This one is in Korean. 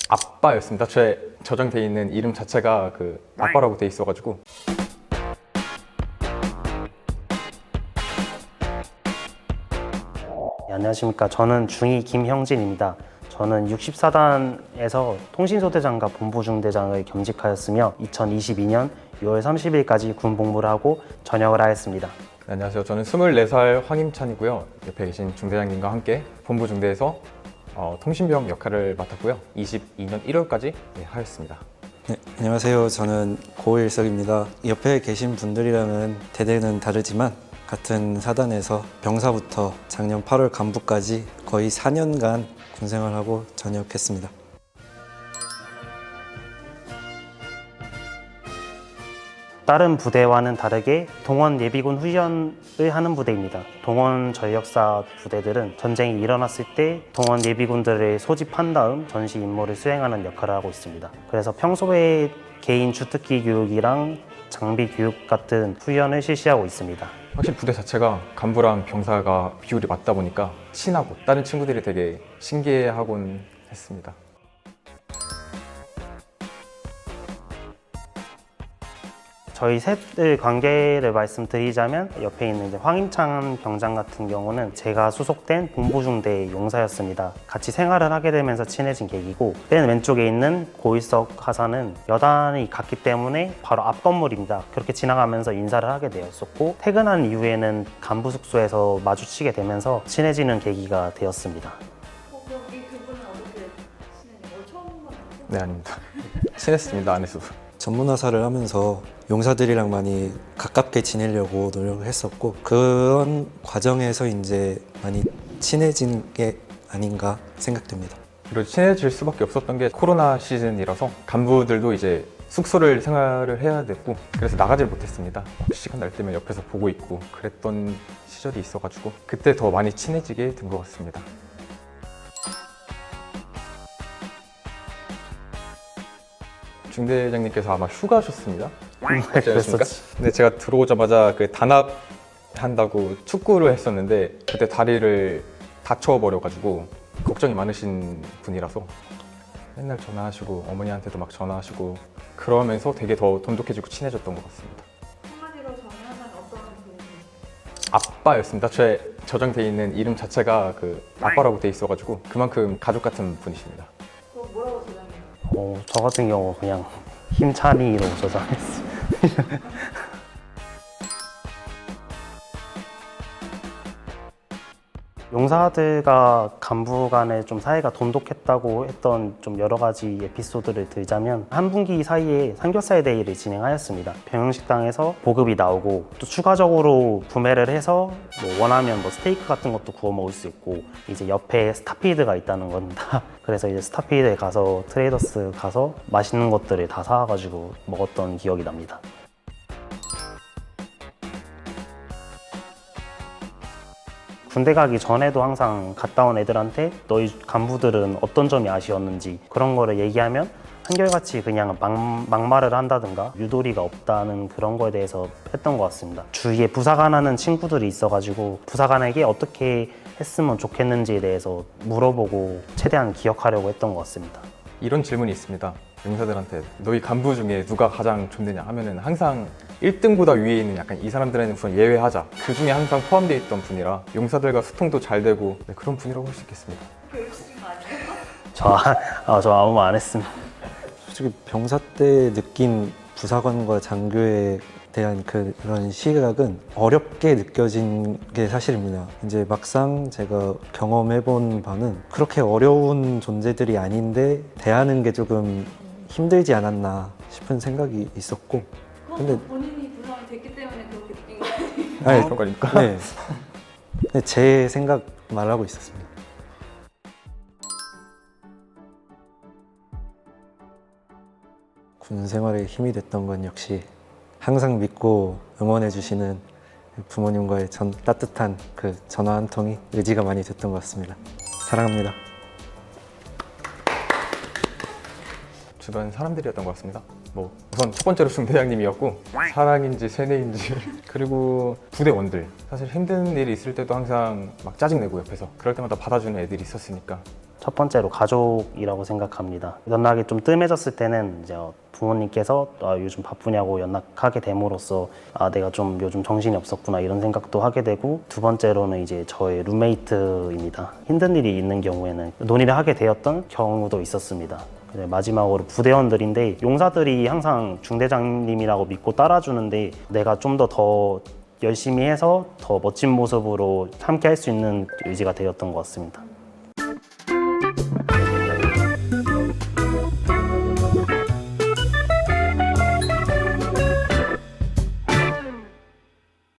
아빠였습니다. 제 저장돼 있는 이름 자체가 그 아빠라고 돼 있어가지고. 네, 안녕하십니까. 저는 중2 김형진입니다. 저는 64단에서 통신소대장과 본부중대장을 겸직하였으며 2022년 6월 30일까지 군 복무를 하고 전역을 하였습니다. 네, 안녕하세요. 저는 24살 황임찬이고요. 옆에 계신 중대장님과 함께 본부 중대에서 통신병 역할을 맡았고요. 22년 1월까지 하였습니다. 네, 안녕하세요. 저는 고일석입니다. 옆에 계신 분들이랑은 대대는 다르지만 같은 사단에서 병사부터 작년 8월 간부까지 거의 4년간 군생활하고 전역했습니다. 다른 부대와는 다르게 동원 예비군 훈련을 하는 부대입니다. 동원 전력사 부대들은 전쟁이 일어났을 때 동원 예비군들을 소집한 다음 전시 임무를 수행하는 역할을 하고 있습니다. 그래서 평소에 개인 주특기 교육이랑 장비 교육 같은 훈련을 실시하고 있습니다. 확실히 부대 자체가 간부랑 병사가 비율이 맞다 보니까 친하고 다른 친구들이 되게 신기해하곤 했습니다. 저희 셋의 관계를 말씀드리자면 옆에 있는 이제 황인찬 병장 같은 경우는 제가 소속된 본부중대 용사였습니다. 같이 생활을 하게 되면서 친해진 계기고, 맨 왼쪽에 있는 고일석 하사는 여단이 갔기 때문에 바로 앞 건물입니다. 그렇게 지나가면서 인사를 하게 되었었고, 퇴근한 이후에는 간부 숙소에서 마주치게 되면서 친해지는 계기가 되었습니다. 그럼 이 두 분은 어떻게 친해진 거예요? 처음 본 거예요? 네, 아닙니다. 친했습니다, 안에서도. 전문화사를 하면서 용사들이랑 많이 가깝게 지내려고 노력을 했었고 그런 과정에서 이제 많이 친해진 게 아닌가 생각됩니다. 그리고 친해질 수밖에 없었던 게 코로나 시즌이라서 간부들도 이제 숙소를 생활을 해야 됐고 그래서 나가질 못했습니다. 시간 날 때면 옆에서 보고 있고 그랬던 시절이 있어가지고 그때 더 많이 친해지게 된 것 같습니다. 중대장님께서 아마 휴가셨습니다. 맞지 않습니까? 근데 제가 들어오자마자 그 단합한다고 축구를 했었는데 그때 다리를 다쳐버려가지고 걱정이 많으신 분이라서 맨날 전화하시고 어머니한테도 막 전화하시고 그러면서 되게 더 돈독해지고 친해졌던 것 같습니다. 한마디로 정의하면 어떤 분이세요? 아빠였습니다. 제 저장돼 있는 이름 자체가 그 아빠라고 돼 있어가지고 그만큼 가족 같은 분이십니다. 그럼 뭐라고 저장해요? 저 같은 경우 그냥 힘찬이로 저장했어요. 용사들과 간부 간에 좀 사이가 돈독했다고 했던 좀 여러 가지 에피소드를 들자면 한 분기 사이에 삼겹살 데이를 진행하였습니다. 병영식당에서 보급이 나오고 또 추가적으로 구매를 해서 뭐 원하면 뭐 스테이크 같은 것도 구워 먹을 수 있고 이제 옆에 스타필드가 있다는 겁니다. 그래서 이제 스타필드에 가서 트레이더스 가서 맛있는 것들을 다 사와가지고 먹었던 기억이 납니다. 군대 가기 전에도 항상 갔다 온 애들한테 너희 간부들은 어떤 점이 아쉬웠는지 그런 거를 얘기하면 한결같이 그냥 막말을 한다든가 유도리가 없다는 그런 거에 대해서 했던 것 같습니다. 주위에 부사관하는 친구들이 있어가지고 부사관에게 어떻게 했으면 좋겠는지에 대해서 물어보고 최대한 기억하려고 했던 것 같습니다. 이런 질문이 있습니다. 용사들한테 너희 간부 중에 누가 가장 좋느냐 하면은 항상 1등보다 위에 있는 약간 이 사람들에는 우선 예외하자. 그 중에 항상 포함되어 있던 분이라 용사들과 소통도 잘 되고 그런 분이라고 할 수 있겠습니다. 교육시킨 거 아니에요? 저 아무 말 안 했습니다. 솔직히 병사 때 느낀 부사관과 장교에 대한 그런 시각은 어렵게 느껴진 게 사실입니다. 이제 막상 제가 경험해본 바는 그렇게 어려운 존재들이 아닌데 대하는 게 조금 힘들지 않았나 싶은 생각이 있었고 근데 본인이 부상이 됐기 때문에 그렇게 느낀 거 아니에요? 아니, 그런 거니까. 네. 근데 제 생각 말하고 있었습니다. 군 생활에 힘이 됐던 건 역시 항상 믿고 응원해 주시는 부모님과의 따뜻한 그 전화 한 통이 의지가 많이 됐던 것 같습니다. 사랑합니다. 주변 사람들이었던 것 같습니다. 뭐 우선 첫 번째로 중대장님이었고 사랑인지 세뇌인지 그리고 부대원들 사실 힘든 일이 있을 때도 항상 막 짜증내고 옆에서 그럴 때마다 받아주는 애들이 있었으니까 첫 번째로 가족이라고 생각합니다. 연락이 좀 뜸해졌을 때는 이제 부모님께서 요즘 바쁘냐고 연락하게 됨으로써 내가 좀 요즘 정신이 없었구나 이런 생각도 하게 되고, 두 번째로는 이제 저의 룸메이트입니다. 힘든 일이 있는 경우에는 논의를 하게 되었던 경우도 있었습니다. 마지막으로 부대원들인데, 용사들이 항상 중대장님이라고 믿고 따라주는데 내가 좀 더 열심히 해서 더 멋진 모습으로 함께 할 수 있는 의지가 되었던 것 같습니다.